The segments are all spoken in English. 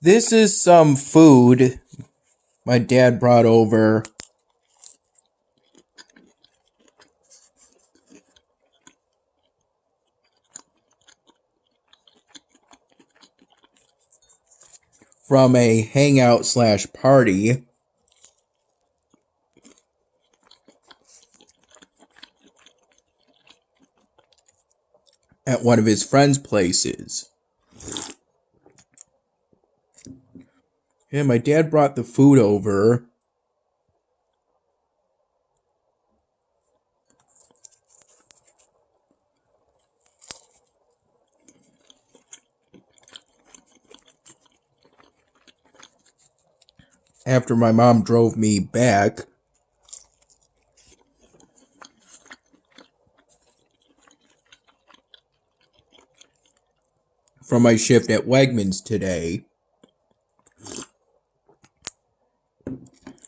This is some food my dad brought over from a hangout slash party at one of his friends' places. Yeah, my dad brought the food over. After my mom drove me back from my shift at Wegmans today,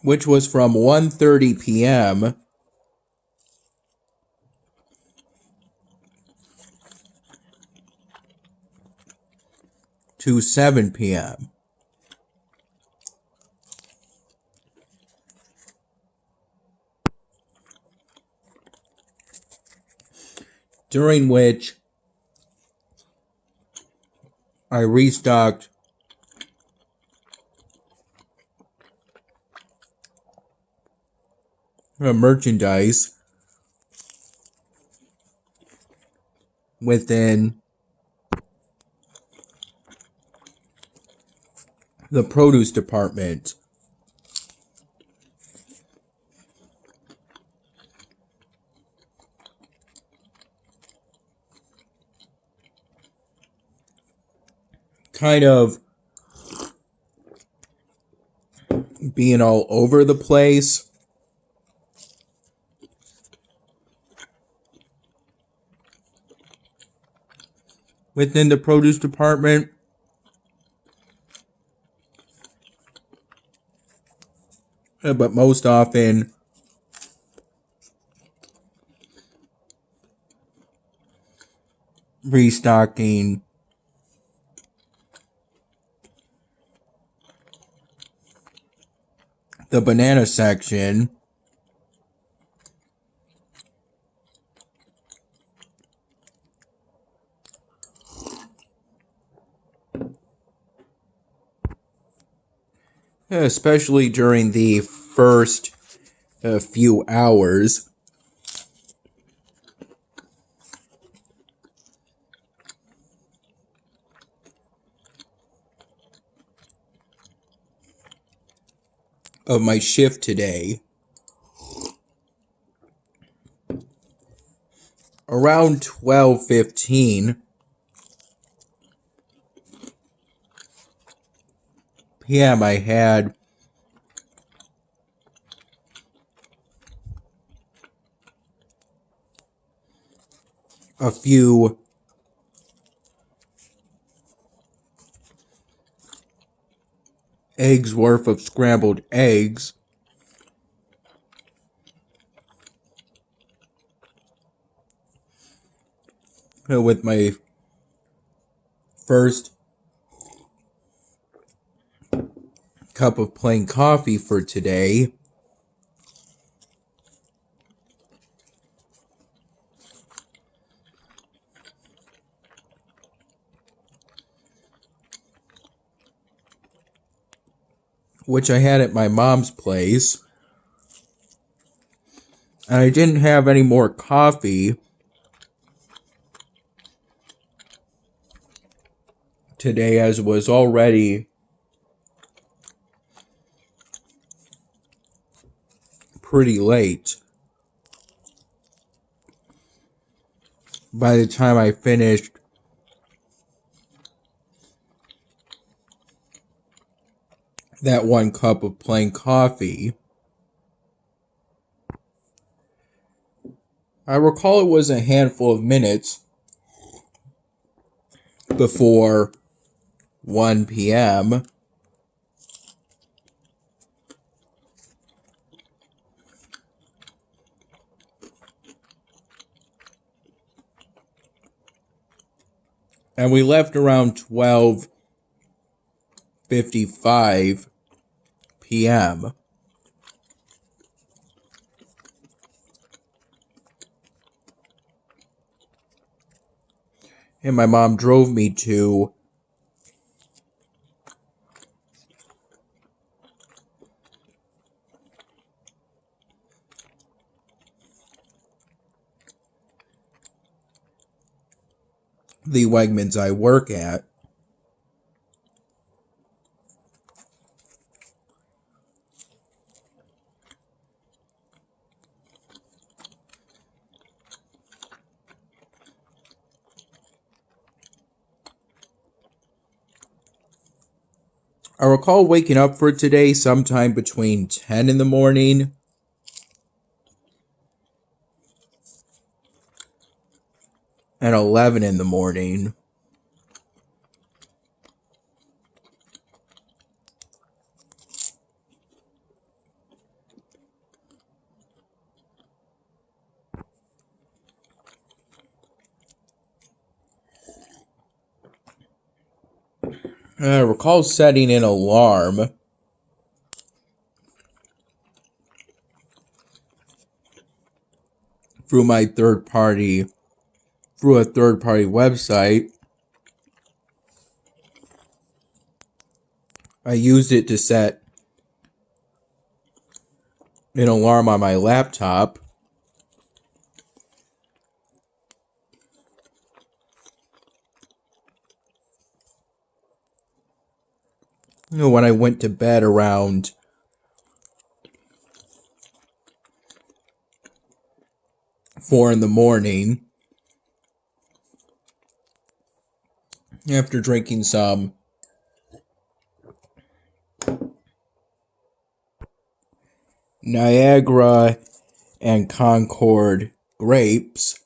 which was from 1:30 p.m. to 7 p.m. During which I restocked merchandise within the produce department. Kind of being all over the place. Within the produce department. But most often restocking the banana section, especially during the first few hours. Of my shift today. Around 12:15 p.m. I had a few eggs worth of scrambled eggs with my first cup of plain coffee for today. Which I had at my mom's place. And I didn't have any more coffee today, as it was already pretty late by the time I finished that one cup of plain coffee. I recall it was a handful of minutes before 1 p.m. And we left around 12:15 5:55 p.m. And my mom drove me to the Wegmans I work at. I recall waking up for today sometime between 10 in the morning and 11 in the morning. I recall setting an alarm through a third party website. I used it to set an alarm on my laptop. When I went to bed around 4 in the morning, after drinking some Niagara and Concord grapes,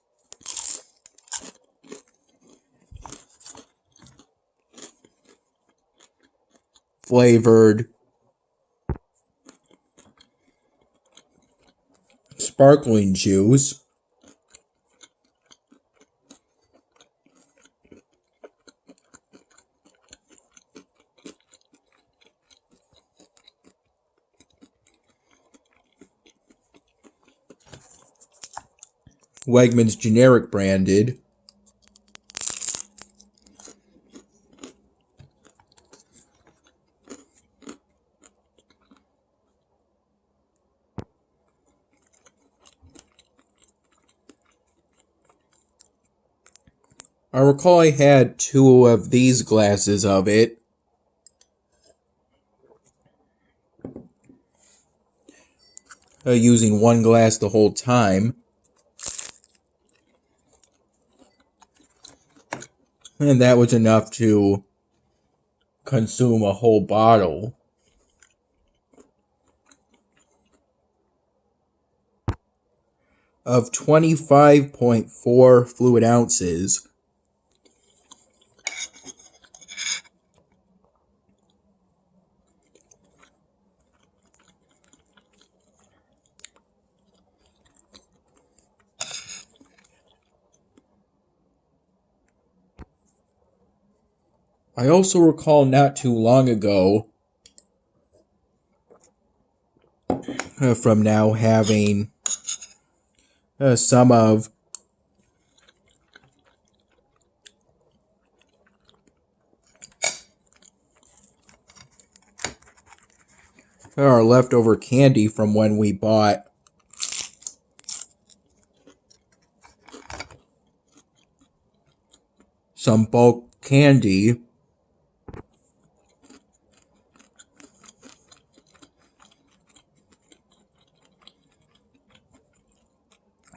flavored sparkling juice. Wegmans generic branded. I recall I had 2 of these glasses of it. Using 1 glass the whole time. And that was enough to consume a whole bottle of 25.4 fluid ounces. I also recall not too long ago from now having some of our leftover candy from when we bought some bulk candy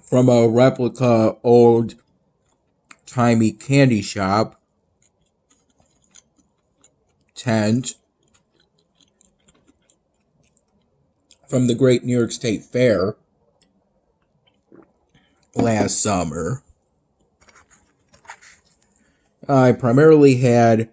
from a replica old-timey candy shop tent from the Great New York State Fair last summer. I primarily had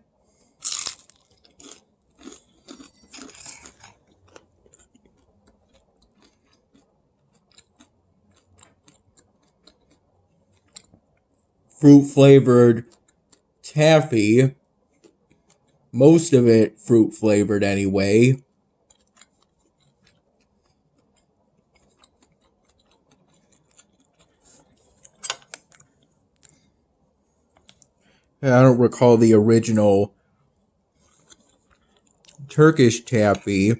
fruit-flavored taffy most of it fruit flavored anyway. I don't recall the original Turkish taffy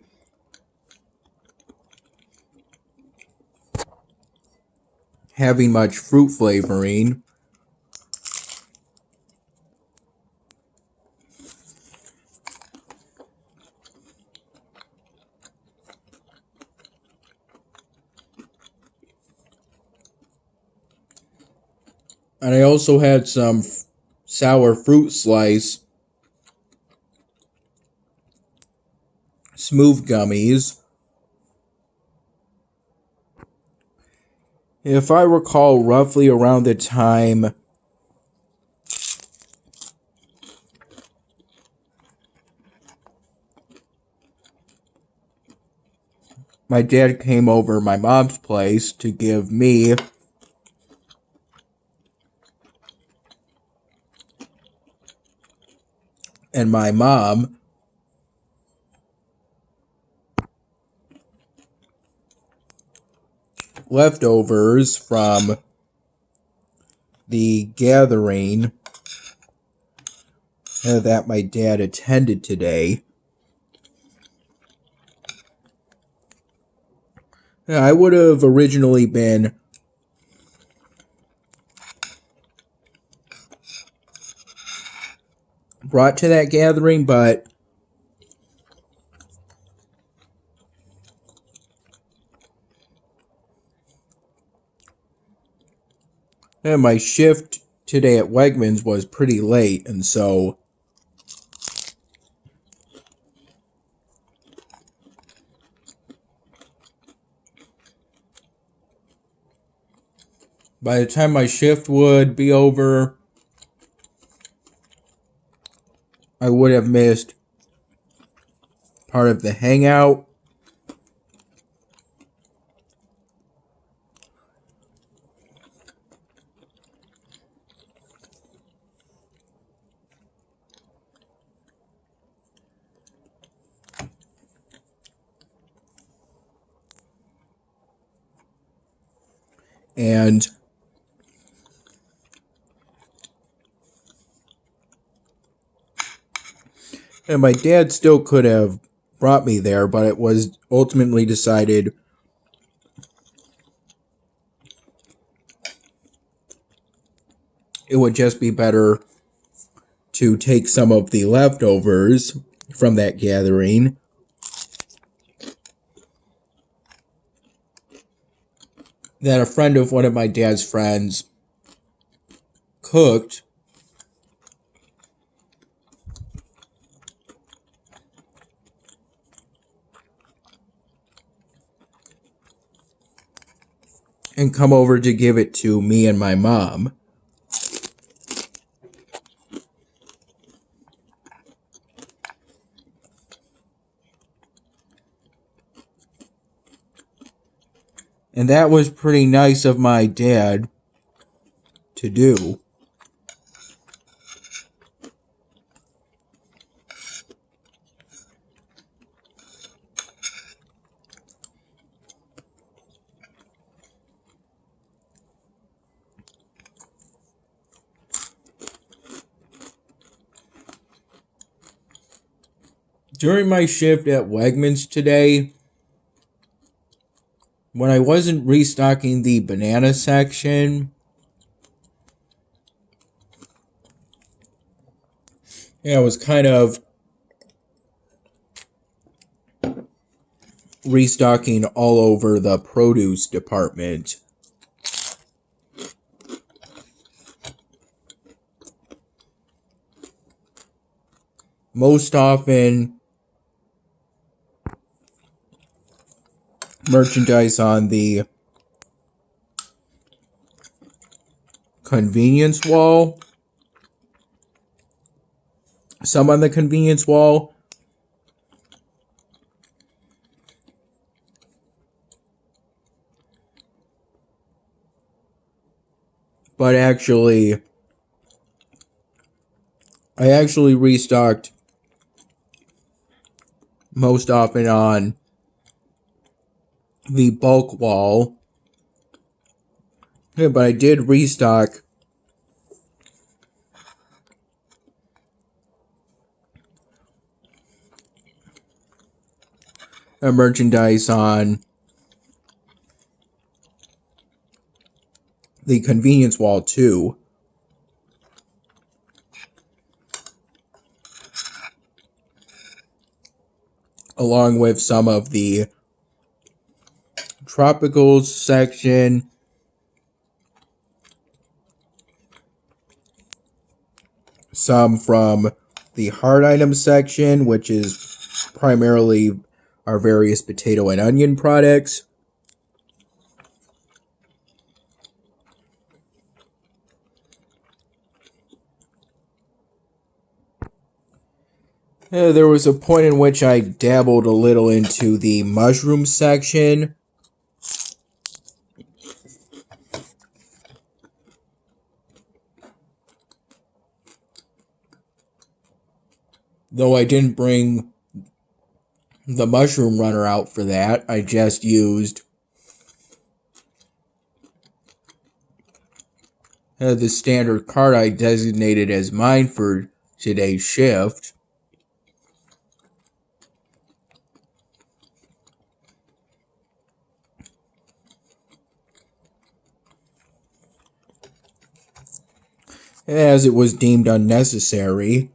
having much fruit flavoring. And I also had some sour fruit slice smooth gummies. If I recall, roughly around the time my dad came over my mom's place to give me and my mom leftovers from the gathering that my dad attended today. I would have originally been brought to that gathering, but my shift today at Wegmans was pretty late, and so by the time my shift would be over, I would have missed part of the hangout. And my dad still could have brought me there, but it was ultimately decided it would just be better to take some of the leftovers from that gathering that a friend of one of my dad's friends cooked and come over to give it to me and my mom. And that was pretty nice of my dad to do. During my shift at Wegmans today, when I wasn't restocking the banana section, I was kind of restocking all over the produce department. Most often, merchandise on the convenience wall, some on the convenience wall, but I actually restocked most often on the bulk wall. Yeah, but I did restock merchandise on the convenience wall too, along with some of the tropicals section, some from the hard items section, which is primarily our various potato and onion products. There was a point in which I dabbled a little into the mushroom section. Though I didn't bring the mushroom runner out for that, I just used the standard card I designated as mine for today's shift. As it was deemed unnecessary.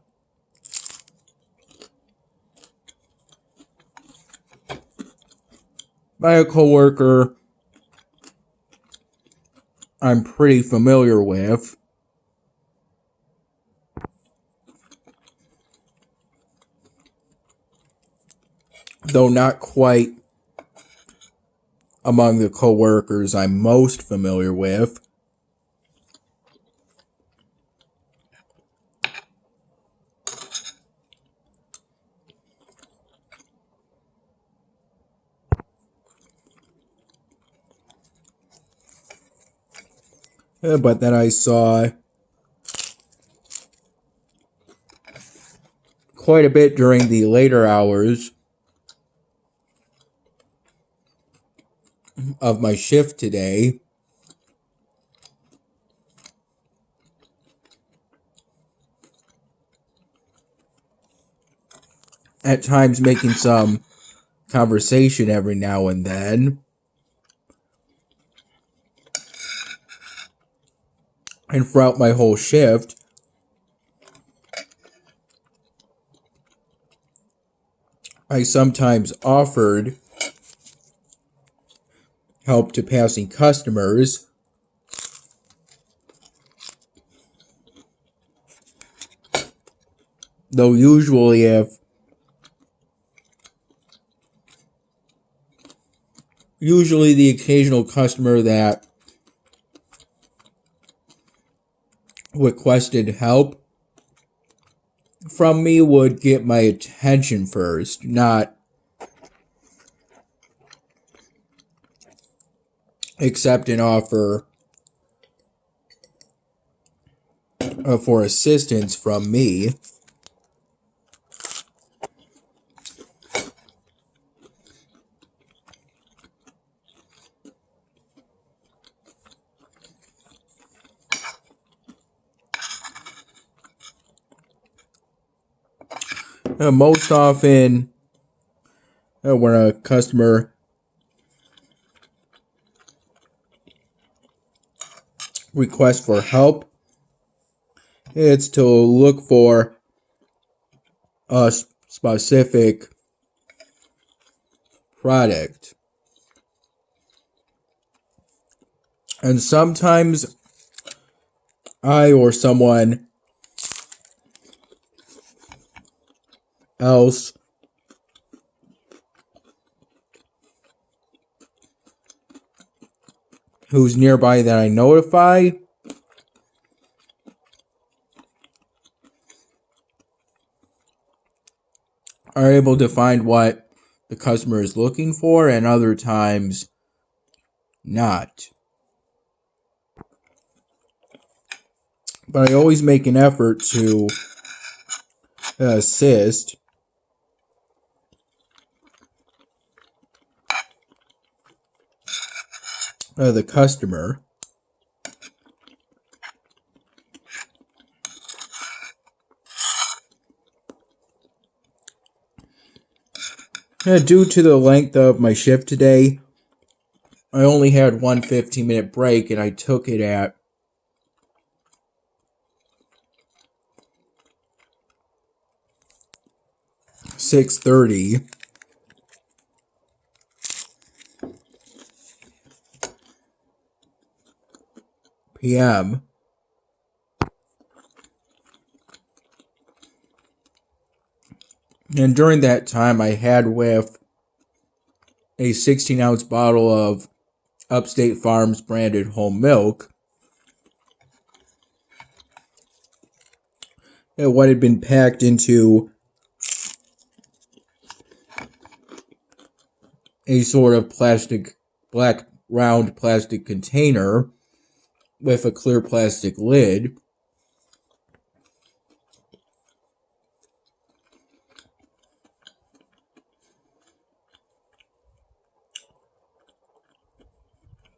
By a coworker I'm pretty familiar with. Though not quite among the coworkers I'm most familiar with. But then I saw quite a bit during the later hours of my shift today. At times making some conversation every now and then. And throughout my whole shift, I sometimes offered help to passing customers, though usually the occasional customer that requested help from me would get my attention first, not accept an offer for assistance from me. Most often, when a customer requests for help, it's to look for a specific product. And sometimes I or someone else who's nearby that I notify are able to find what the customer is looking for, and other times not. But I always make an effort to assist. the customer. Due to the length of my shift today, I only had one 15-minute break, and I took it at 6:30 p.m. And during that time, I had with a 16-ounce bottle of Upstate Farms branded whole milk. And what had been packed into a sort of black round plastic container with a clear plastic lid.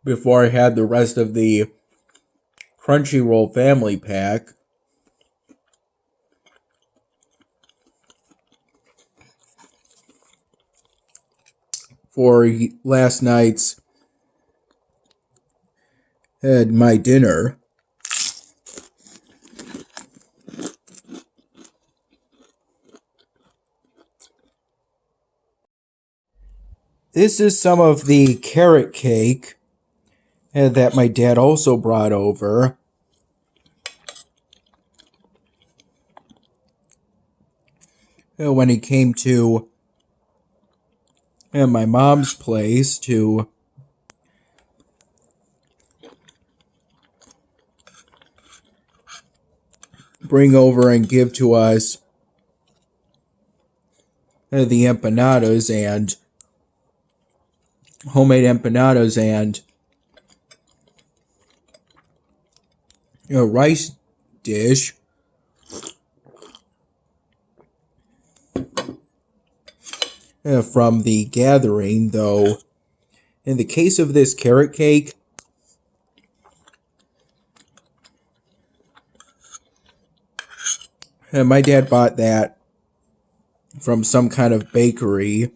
Before I had the rest of the Crunchyroll family pack. For last night's my dinner. This is some of the carrot cake that my dad also brought over. When he came to my mom's place to bring over and give to us the empanadas and homemade empanadas and rice dish. From the gathering, though, in the case of this carrot cake, my dad bought that from some kind of bakery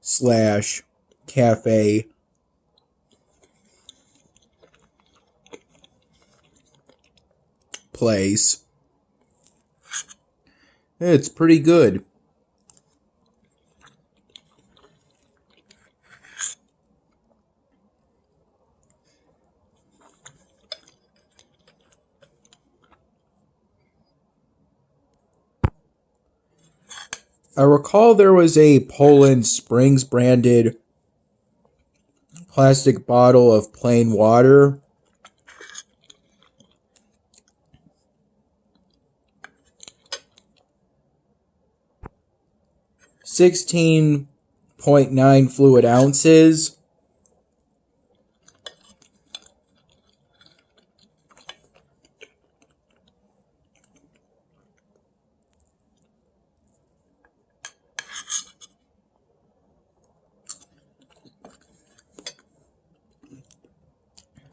/ cafe place. It's pretty good. I recall there was a Poland Springs branded plastic bottle of plain water. .9 fluid ounces.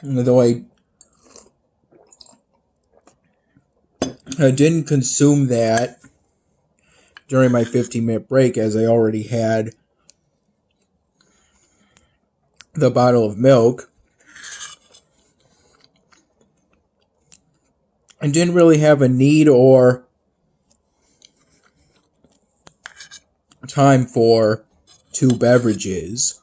Though I didn't consume that during my 15-minute break, as I already had the bottle of milk. I didn't really have a need or time for two beverages.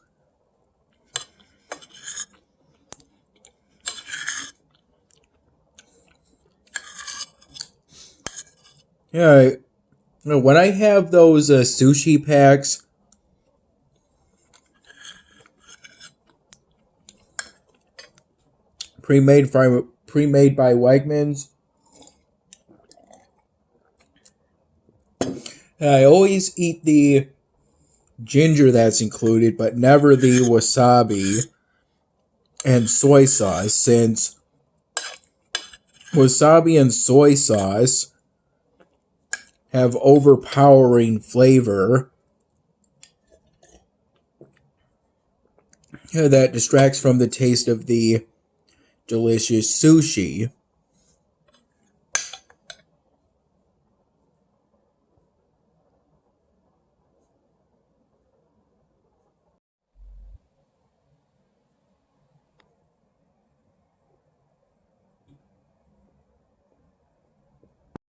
Yeah, when I have those sushi packs, pre-made by Wegmans, I always eat the ginger that's included, but never the wasabi and soy sauce, since wasabi and soy sauce have overpowering flavor that distracts from the taste of the delicious sushi.